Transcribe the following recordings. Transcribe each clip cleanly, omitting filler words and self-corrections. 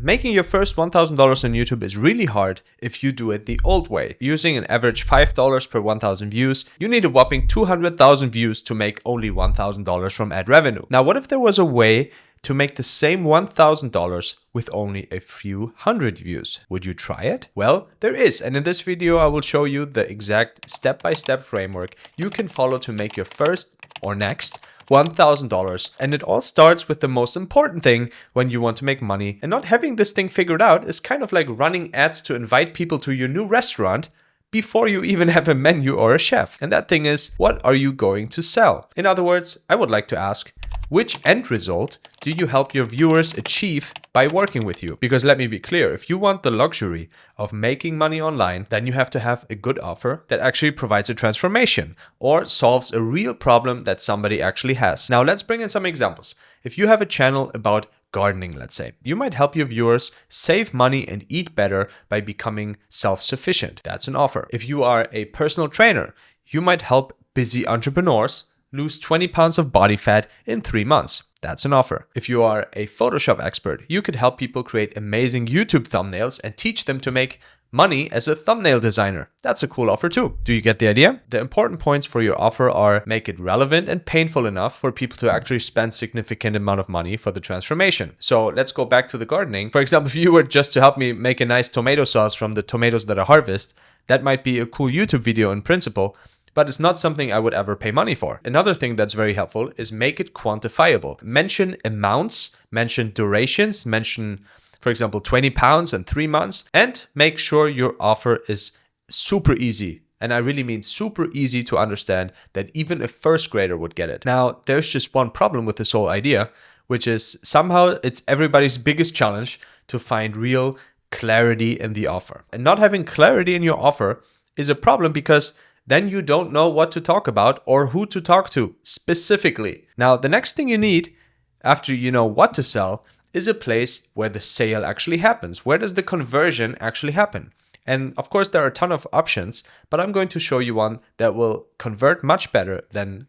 Making your first $1,000 on YouTube is really hard if you do it the old way. Using an average $5 per 1,000 views, you need a whopping 200,000 views to make only $1,000 from ad revenue. Now, what if there was a way to make the same $1,000 with only a few hundred views? Would you try it? Well, there is, and in this video I will show you the exact step-by-step framework you can follow to make your first or next $1,000. And it all starts with the most important thing when you want to make money. And not having this thing figured out is kind of like running ads to invite people to your new restaurant before you even have a menu or a chef. And that thing is, what are you going to sell? In other words, I would like to ask, which end result do you help your viewers achieve by working with you? Because let me be clear, if you want the luxury of making money online, then you have to have a good offer that actually provides a transformation or solves a real problem that somebody actually has. Now let's bring in some examples. If you have a channel about gardening, let's say, you might help your viewers save money and eat better by becoming self-sufficient. That's an offer. If you are a personal trainer, you might help busy entrepreneurs lose 20 pounds of body fat in 3 months. That's an offer. If you are a Photoshop expert, you could help people create amazing YouTube thumbnails and teach them to make money as a thumbnail designer. That's a cool offer too. Do you get the idea? The important points for your offer are make it relevant and painful enough for people to actually spend significant amount of money for the transformation. So let's go back to the gardening. For example, if you were just to help me make a nice tomato sauce from the tomatoes that I harvest, that might be a cool YouTube video in principle, but it's not something I would ever pay money for. Another thing that's very helpful is make it quantifiable. Mention amounts, mention durations, mention, for example, 20 pounds and 3 months, and make sure your offer is super easy. And I really mean super easy to understand that even a first grader would get it. Now, there's just one problem with this whole idea, which is somehow it's everybody's biggest challenge to find real clarity in the offer. And not having clarity in your offer is a problem because then you don't know what to talk about or who to talk to specifically. Now, the next thing you need after you know what to sell is a place where the sale actually happens. Where does the conversion actually happen? And of course, there are a ton of options, but I'm going to show you one that will convert much better than,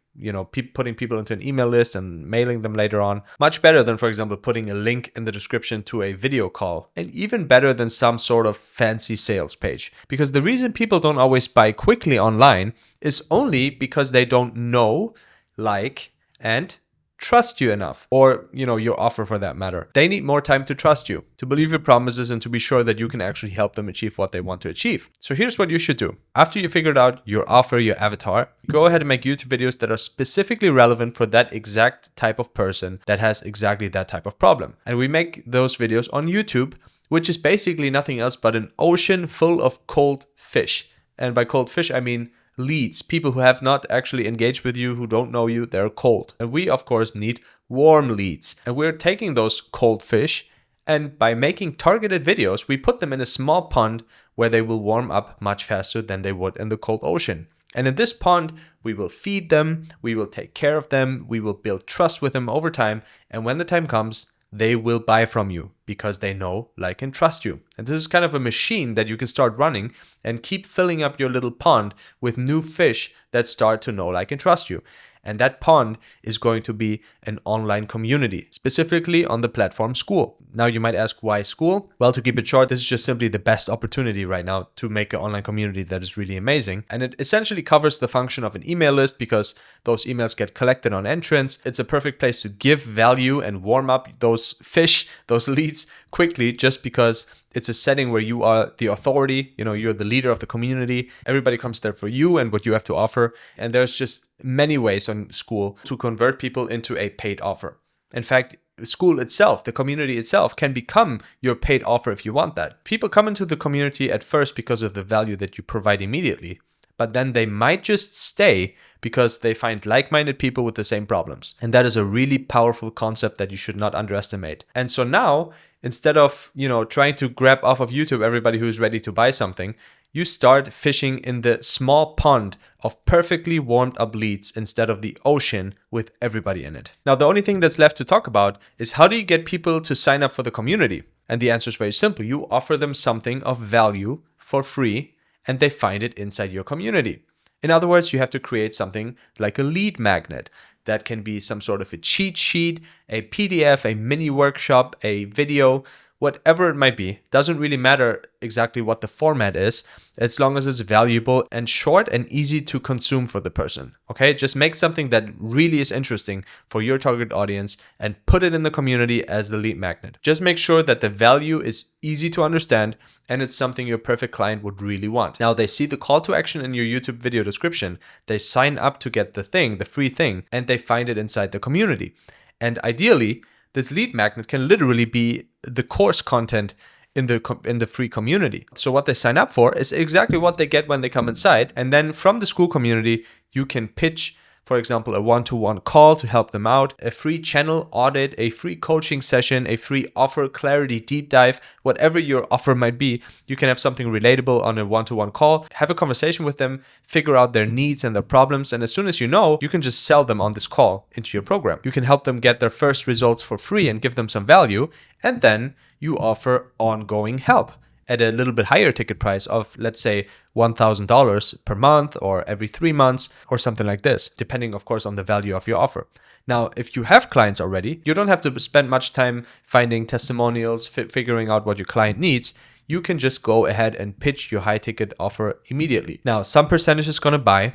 putting people into an email list and mailing them later on. Much better than, for example, putting a link in the description to a video call. And even better than some sort of fancy sales page. Because the reason people don't always buy quickly online is only because they don't know, like, and trust you enough, or your offer for that matter. They need more time to trust you, to believe your promises, and to be sure that you can actually help them achieve what they want to achieve. So here's what you should do. After you figured out your offer, your avatar, go ahead and make YouTube videos that are specifically relevant for that exact type of person that has exactly that type of problem. And we make those videos on YouTube, which is basically nothing else but an ocean full of cold fish. And by cold fish, I mean leads, people who have not actually engaged with you, who don't know you, they're cold. And we, of course, need warm leads. And we're taking those cold fish, and by making targeted videos, we put them in a small pond where they will warm up much faster than they would in the cold ocean. And in this pond, we will feed them, we will take care of them, we will build trust with them over time. And when the time comes, they will buy from you because they know, like, and trust you. And this is kind of a machine that you can start running and keep filling up your little pond with new fish that start to know, like, and trust you. And that pond is going to be an online community, specifically on the platform School. Now you might ask, why School? Well, to keep it short, this is just simply the best opportunity right now to make an online community that is really amazing. And it essentially covers the function of an email list because those emails get collected on entrance. It's a perfect place to give value and warm up those fish, those leads quickly, just because it's a setting where you are the authority, you're the leader of the community. Everybody comes there for you and what you have to offer. And there's just many ways on School to convert people into a paid offer. In fact, School itself, the community itself, can become your paid offer if you want that. People come into the community at first because of the value that you provide immediately, but then they might just stay because they find like-minded people with the same problems. And that is a really powerful concept that you should not underestimate. And so now, instead of, trying to grab off of YouTube everybody who's ready to buy something, you start fishing in the small pond of perfectly warmed up leads instead of the ocean with everybody in it. Now, the only thing that's left to talk about is how do you get people to sign up for the community? And the answer is very simple. You offer them something of value for free and they find it inside your community. In other words, you have to create something like a lead magnet. That can be some sort of a cheat sheet, a PDF, a mini workshop, a video, whatever it might be. Doesn't really matter exactly what the format is, as long as it's valuable and short and easy to consume for the person. Okay, just make something that really is interesting for your target audience and put it in the community as the lead magnet. Just make sure that the value is easy to understand and it's something your perfect client would really want. Now they see the call to action in your YouTube video description, they sign up to get the thing, the free thing, and they find it inside the community. And ideally, this lead magnet can literally be the course content in the free community. So what they sign up for is exactly what they get when they come inside. And then from the school community, you can pitch, for example, a one-to-one call to help them out, a free channel audit, a free coaching session, a free offer clarity deep dive, whatever your offer might be. You can have something relatable on a one-to-one call, have a conversation with them, figure out their needs and their problems. And as soon as you know, you can just sell them on this call into your program. You can help them get their first results for free and give them some value. And then you offer ongoing help at a little bit higher ticket price of, let's say, $1,000 per month or every 3 months or something like this, depending, of course, on the value of your offer. Now, if you have clients already, you don't have to spend much time finding testimonials, figuring out what your client needs. You can just go ahead and pitch your high ticket offer immediately. Now, some percentage is going to buy,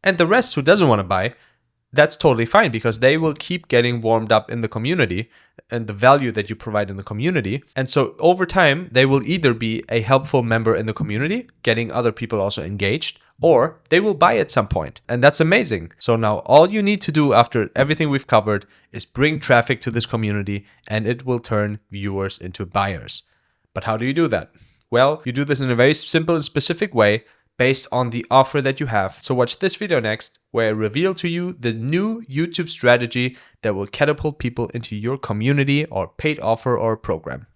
and the rest who doesn't want to buy, that's totally fine because they will keep getting warmed up in the community and the value that you provide in the community. And so over time, they will either be a helpful member in the community, getting other people also engaged, or they will buy at some point. And that's amazing. So now all you need to do after everything we've covered is bring traffic to this community and it will turn viewers into buyers. But how do you do that? Well, you do this in a very simple and specific way, based on the offer that you have. So watch this video next, where I reveal to you the new YouTube strategy that will catapult people into your community or paid offer or program.